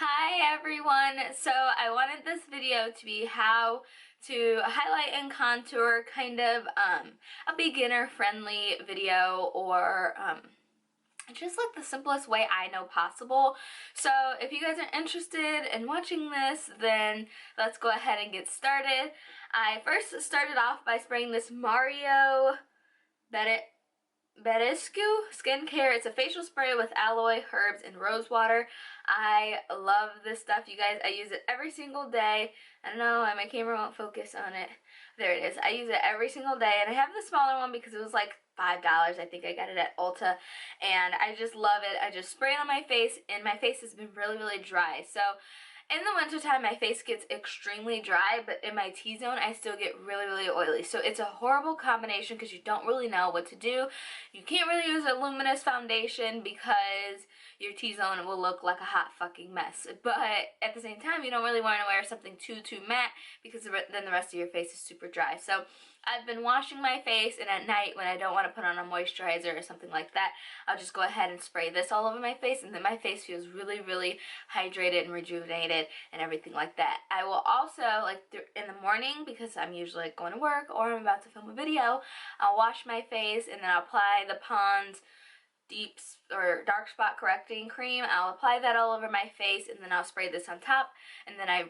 Hi everyone! So I wanted this video to be how to highlight and contour, kind of a beginner friendly video, or just like the simplest way I know possible. So if you guys are interested in watching this, then let's go ahead and get started. I first started off by spraying this Mario Badescu skincare. It's a facial spray with aloe, herbs, and rose water. I love this stuff, you guys. I use it every single day. I don't know why my camera won't focus on it. There it is. I use it every single day, and I have the smaller one because it was like $5. I think I got it at Ulta, and I just love it. I just spray it on my face, and my face has been really dry. So in the wintertime, my face gets extremely dry, but in my T-zone, I still get really oily. So it's a horrible combination because you don't really know what to do. You can't really use a luminous foundation because your T-zone will look like a hot fucking mess. But at the same time, you don't really want to wear something too matte because then the rest of your face is super dry. So I've been washing my face, and at night when I don't want to put on a moisturizer or something like that, I'll just go ahead and spray this all over my face, and then my face feels really hydrated and rejuvenated and everything like that. I will also, like in the morning, because I'm usually like going to work or I'm about to film a video, I'll wash my face and then I'll apply the Pond's deep or dark spot correcting cream. I'll apply that all over my face, and then I'll spray this on top, and then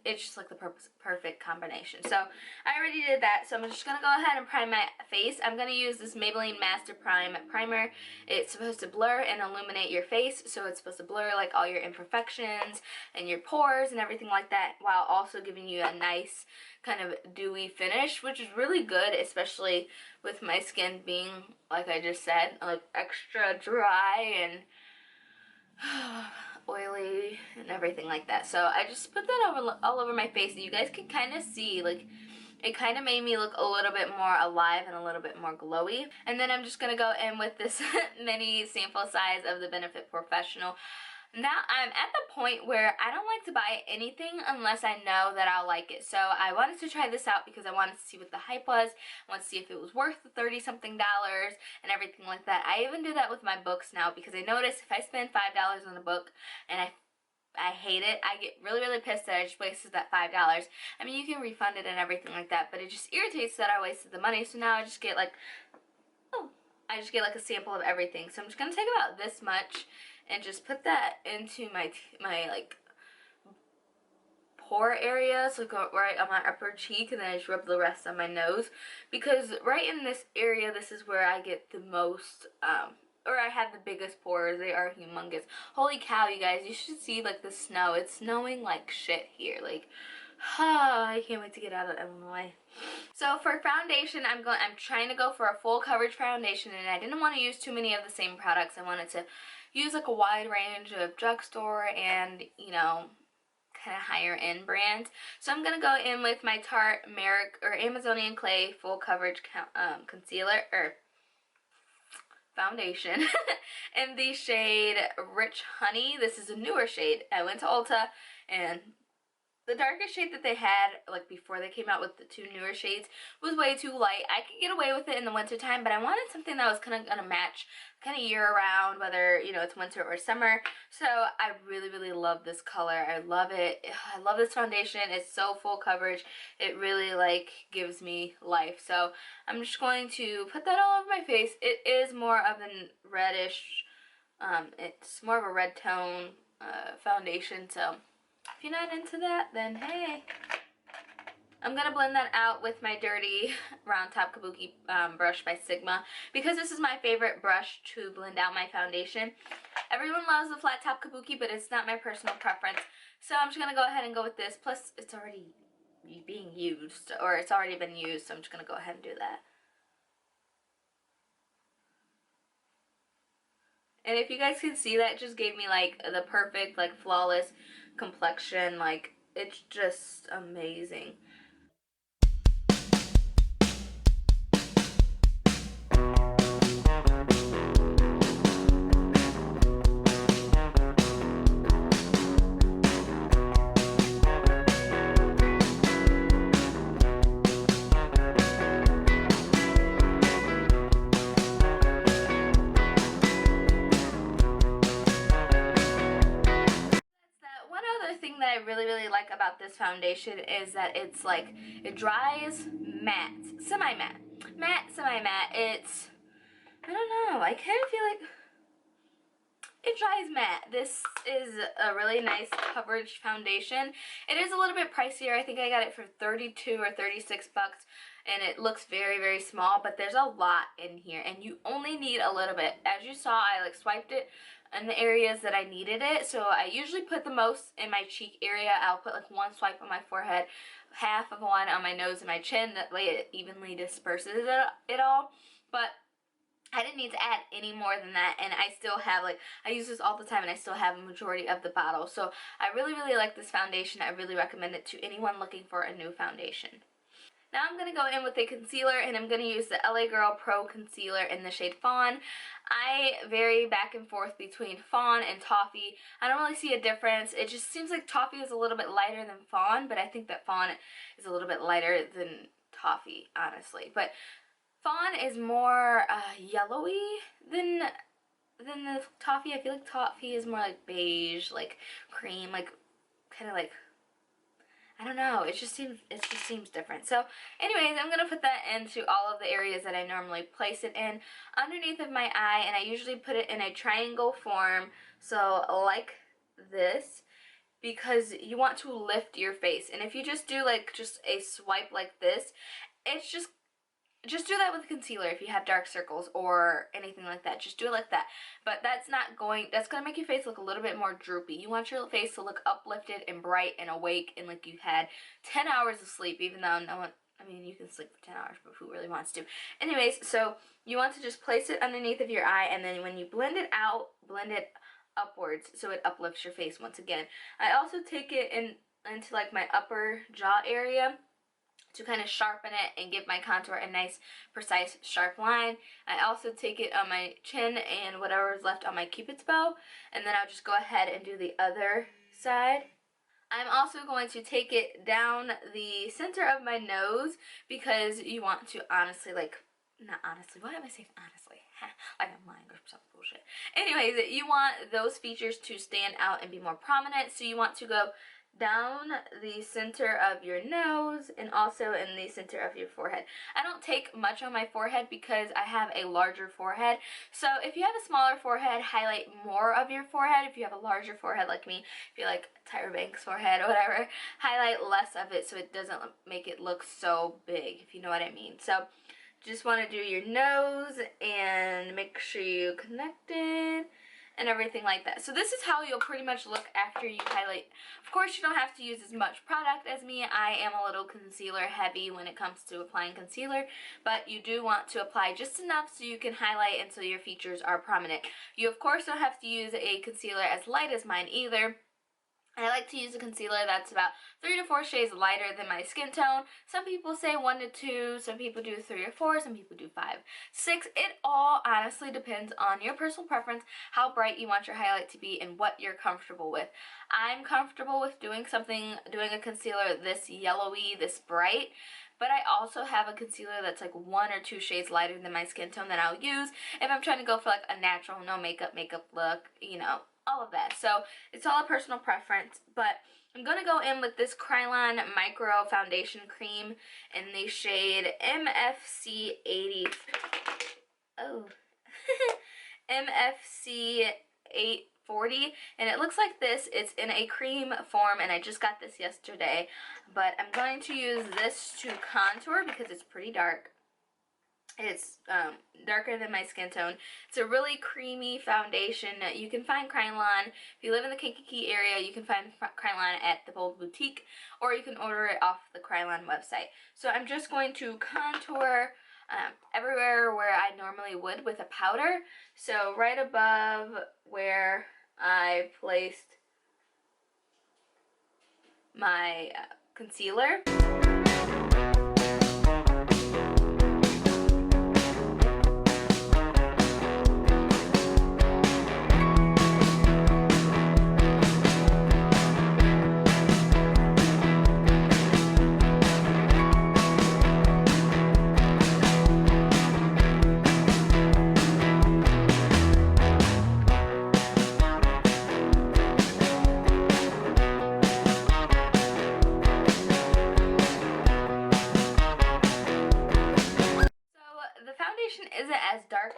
it's just like the perfect combination. So I already did that, so I'm just gonna go ahead and prime my face. I'm gonna use this Maybelline Master Prime primer. It's supposed to blur and illuminate your face, so it's supposed to blur like all your imperfections and your pores and everything like that, while also giving you a nice kind of dewy finish, which is really good, especially with my skin being, like I just said, like extra dry and oily and everything like that. So I just put that all over my face, and you guys can kind of see, like, it kind of made me look a little bit more alive and a little bit more glowy. And then I'm just going to go in with this mini sample size of the Benefit Professional. Now I'm at the point where I don't like to buy anything unless I know that I'll like it. So I wanted to try this out because I wanted to see what the hype was. I wanted to see if it was worth the $30-something and everything like that. I even do that with my books now, because I notice if I spend $5 on a book and I hate it, I get really pissed that I just wasted that $5. I mean, you can refund it and everything like that, but it just irritates that I wasted the money. So now I just get like a sample of everything. So I'm just gonna take about this much and just put that into my like pore areas, so like right on my upper cheek, and then I just rub the rest on my nose, because right in this area, this is where I get the most or I have the biggest pores. They are humongous. Holy cow, you guys, you should see like the snow. It's snowing like shit here. Like, I can't wait to get out of Illinois. So for foundation, I'm trying to go for a full coverage foundation, and I didn't want to use too many of the same products. I wanted to use like a wide range of drugstore and, you know, kind of higher end brands. So I'm gonna go in with my Tarte Merrick or Amazonian Clay full coverage concealer or foundation in the shade Rich Honey. This is a newer shade. I went to Ulta, and the darkest shade that they had, like before they came out with the two newer shades, was way too light. I could get away with it in the winter time, but I wanted something that was kind of gonna match kind of year round, whether, you know, it's winter or summer. So I really love this color. I love it. I love this foundation. It's so full coverage. It really like gives me life. So I'm just going to put that all over my face. It is more of a reddish, it's more of a red tone foundation, so if you're not into that, then hey. I'm going to blend that out with my dirty round top kabuki brush by Sigma, because this is my favorite brush to blend out my foundation. Everyone loves the flat top kabuki, but it's not my personal preference. So I'm just going to go ahead and go with this. Plus, it's already being used, or it's already been used, so I'm just going to go ahead and do that. And if you guys can see, that just gave me like the perfect, like flawless complexion. Like, it's just amazing. thing that I really like about this foundation is that it's like, it dries matte, semi-matte. Matte, semi-matte. It's, I don't know, I kind of feel like it dries matte. This is a really nice coverage foundation. It is a little bit pricier. I think I got it for 32 or 36 bucks, and it looks very small, but there's a lot in here, and you only need a little bit. As you saw, I like swiped it in the areas that I needed it. So I usually put the most in my cheek area. I'll put like one swipe on my forehead, half of one on my nose and my chin. That way it evenly disperses it all. But I didn't need to add any more than that, and I still have, like, I use this all the time, and I still have a majority of the bottle. So I really like this foundation. I really recommend it to anyone looking for a new foundation. Now I'm going to go in with a concealer, and I'm going to use the LA Girl Pro Concealer in the shade Fawn. I vary back and forth between Fawn and Toffee. I don't really see a difference. It just seems like Toffee is a little bit lighter than Fawn, but I think that Fawn is a little bit lighter than Toffee, honestly. But Fawn is more yellowy than the Toffee. I feel like Toffee is more like beige, like cream, like kind of like, I don't know, it just seems different. So anyways, I'm gonna put that into all of the areas that I normally place it in, underneath of my eye, and I usually put it in a triangle form, so like this, because you want to lift your face. And if you just do like just a swipe like this, it's just do that with concealer if you have dark circles or anything like that. Just do it like that. But that's going to make your face look a little bit more droopy. You want your face to look uplifted and bright and awake and like you've had 10 hours of sleep, even though no one, I mean, you can sleep for 10 hours, but who really wants to? Anyways, so you want to just place it underneath of your eye, and then when you blend it out, blend it upwards so it uplifts your face once again. I also take it into like my upper jaw area to kind of sharpen it and give my contour a nice, precise, sharp line. I also take it on my chin and whatever is left on my cupid's bow, and then I'll just go ahead and do the other side. I'm also going to take it down the center of my nose, because you want to honestly, like, not honestly, why am I saying honestly? Like I'm lying or some bullshit. Anyways, you want those features to stand out and be more prominent, so you want to go down the center of your nose and also in the center of your forehead. I don't take much on my forehead because I have a larger forehead. So if you have a smaller forehead, highlight more of your forehead. If you have a larger forehead like me, if you like Tyra Banks' forehead or whatever, highlight less of it so it doesn't make it look so big, if you know what I mean. So just want to do your nose and make sure you connect it and everything like that. So this is how you'll pretty much look after you highlight. Of course, you don't have to use as much product as me. I am a little concealer heavy when it comes to applying concealer, but you do want to apply just enough so you can highlight until your features are prominent. You of course don't have to use a concealer as light as mine either. I like to use a concealer that's about 3 to 4 shades lighter than my skin tone. Some people say 1 to 2, some people do 3 or 4, some people do 5, 6. It all honestly depends on your personal preference, how bright you want your highlight to be, and what you're comfortable with. I'm comfortable with doing a concealer this yellowy, this bright, but I also have a concealer that's like 1 or 2 shades lighter than my skin tone that I'll use if I'm trying to go for like a natural, no makeup look, you know, all of that. So it's all a personal preference, but I'm going to go in with this Kryolan Micro Foundation Cream in the shade MFC 80. Oh. MFC 840, and it looks like this. It's in a cream form, and I just got this yesterday, but I'm going to use this to contour because it's pretty dark. It's darker than my skin tone. It's a really creamy foundation. You can find Kryolan. If you live in the Kankakee area, you can find Kryolan at the Buuuttt, or you can order it off the Kryolan website. So I'm just going to contour everywhere where I normally would with a powder. So right above where I placed my concealer.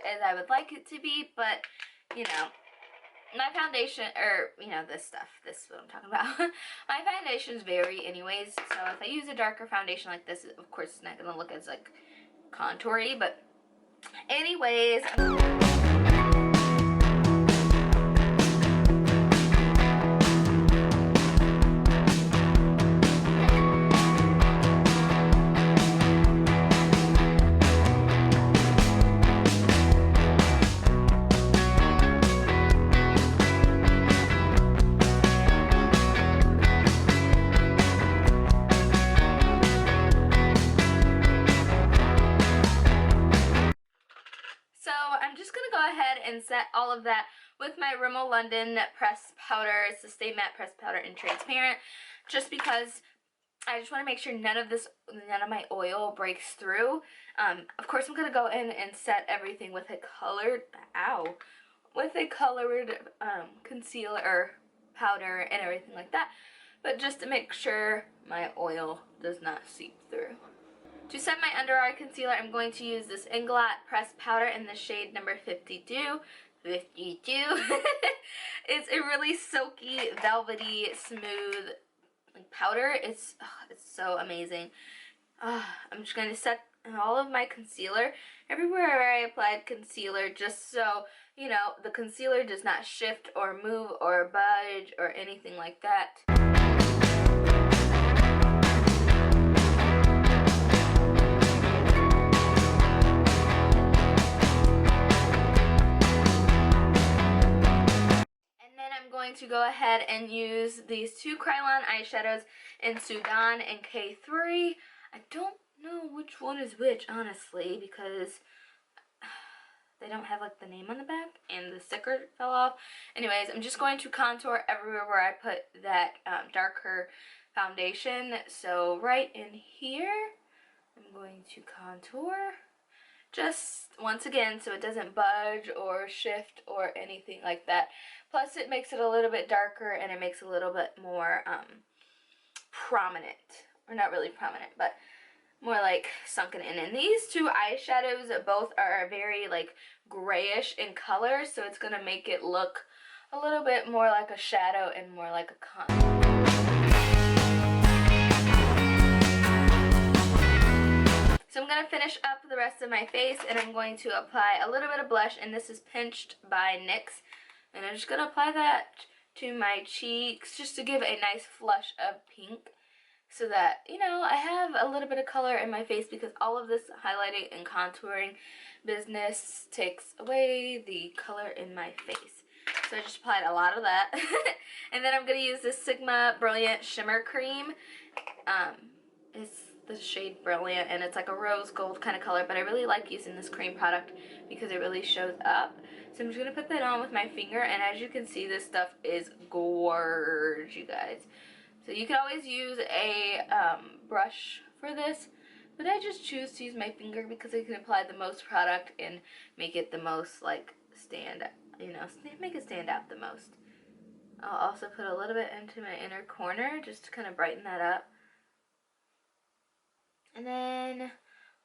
as I would like it to be, but, you know, my foundation, or, you know, this stuff, this is what I'm talking about. My foundations vary anyways, so if I use a darker foundation like this, of course it's not going to look as, like, contoury, but anyways. And set all of that with my Rimmel London pressed powder. It's the Stay Matte pressed powder in transparent, just because I just want to make sure none of my oil breaks through. Of course, I'm gonna go in and set everything with a colored concealer or powder and everything like that, but just to make sure my oil does not seep through. To set my under eye concealer, I'm going to use this Inglot pressed powder in the shade number 52. It's a really silky, velvety, smooth powder. It's so amazing. I'm just going to set all of my concealer everywhere where I applied concealer, just so, you know, the concealer does not shift or move or budge or anything like that. To go ahead and use these two Kryolan eyeshadows in Sudan and K3. I don't know which one is which, honestly, because they don't have like the name on the back and the sticker fell off. Anyways, I'm just going to contour everywhere where I put that darker foundation. So right in here, I'm going to contour. Just once again, so it doesn't budge or shift or anything like that. Plus it makes it a little bit darker and it makes it a little bit more prominent. Or not really prominent, but more like sunken in. And these two eyeshadows both are very like grayish in color, so it's going to make it look a little bit more like a shadow and more like a contour. So I'm going to finish up the rest of my face, and I'm going to apply a little bit of blush, and this is Pinched by NYX. And I'm just going to apply that to my cheeks just to give a nice flush of pink, so that, you know, I have a little bit of color in my face, because all of this highlighting and contouring business takes away the color in my face. So I just applied a lot of that. And then I'm going to use this Sigma Brilliant Shimmer Cream. It's the shade Brilliant, and it's like a rose gold kind of color, but I really like using this cream product because it really shows up. So I'm just going to put that on with my finger, and as you can see, this stuff is gorgeous, you guys. So you can always use a brush for this, but I just choose to use my finger because I can apply the most product and make it the most, like, make it stand out the most. I'll also put a little bit into my inner corner just to kind of brighten that up. And then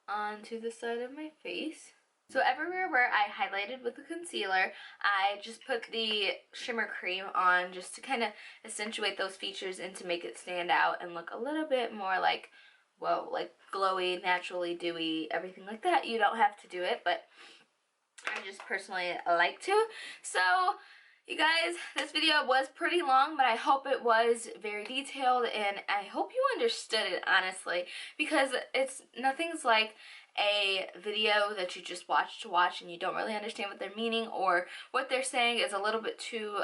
onto the side of my face. So everywhere where I highlighted with the concealer, I just put the shimmer cream on just to kind of accentuate those features and to make it stand out and look a little bit more like, whoa, like glowy, naturally dewy, everything like that. You don't have to do it, but I just personally like to. So you guys, this video was pretty long, but I hope it was very detailed, and I hope you understood it, honestly, because nothing's like a video that you just watch and you don't really understand what they're meaning, or what they're saying is a little bit too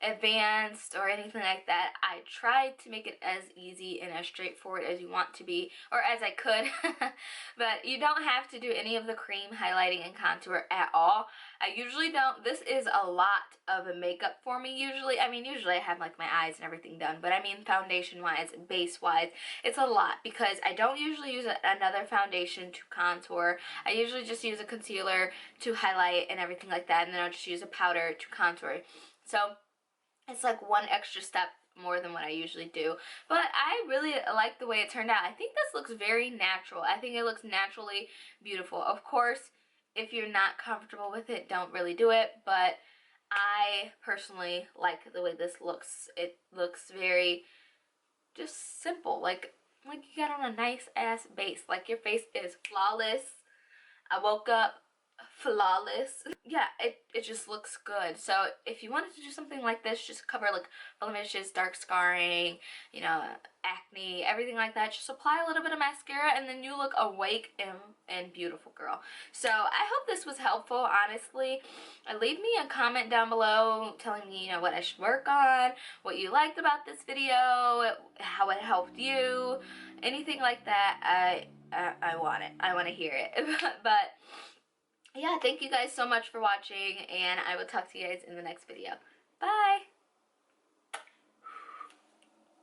advanced or anything like that. I tried to make it as easy and as straightforward as you want to be, or as I could. But you don't have to do any of the cream highlighting and contour at all. I usually don't. This is a lot of a makeup for me usually. I mean, usually I have like my eyes and everything done, but I mean foundation wise, base wise, it's a lot because I don't usually use another foundation to contour. I usually just use a concealer to highlight and everything like that, and then I'll just use a powder to contour. So it's like one extra step more than what I usually do. But I really like the way it turned out. I think this looks very natural. I think it looks naturally beautiful. Of course, if you're not comfortable with it, don't really do it, but I personally like the way this looks. It looks very just simple, like you got on a nice ass base, like your face is flawless. I woke up flawless. Yeah, it just looks good. So if you wanted to do something like this, just cover like blemishes, dark scarring, you know, acne, everything like that, just apply a little bit of mascara and then you look awake and beautiful, girl. So I hope this was helpful, honestly. Leave me a comment down below telling me, you know, what I should work on, what you liked about this video, how it helped you, anything like that. I want it. I want to hear it. But yeah, thank you guys so much for watching, and I will talk to you guys in the next video. Bye!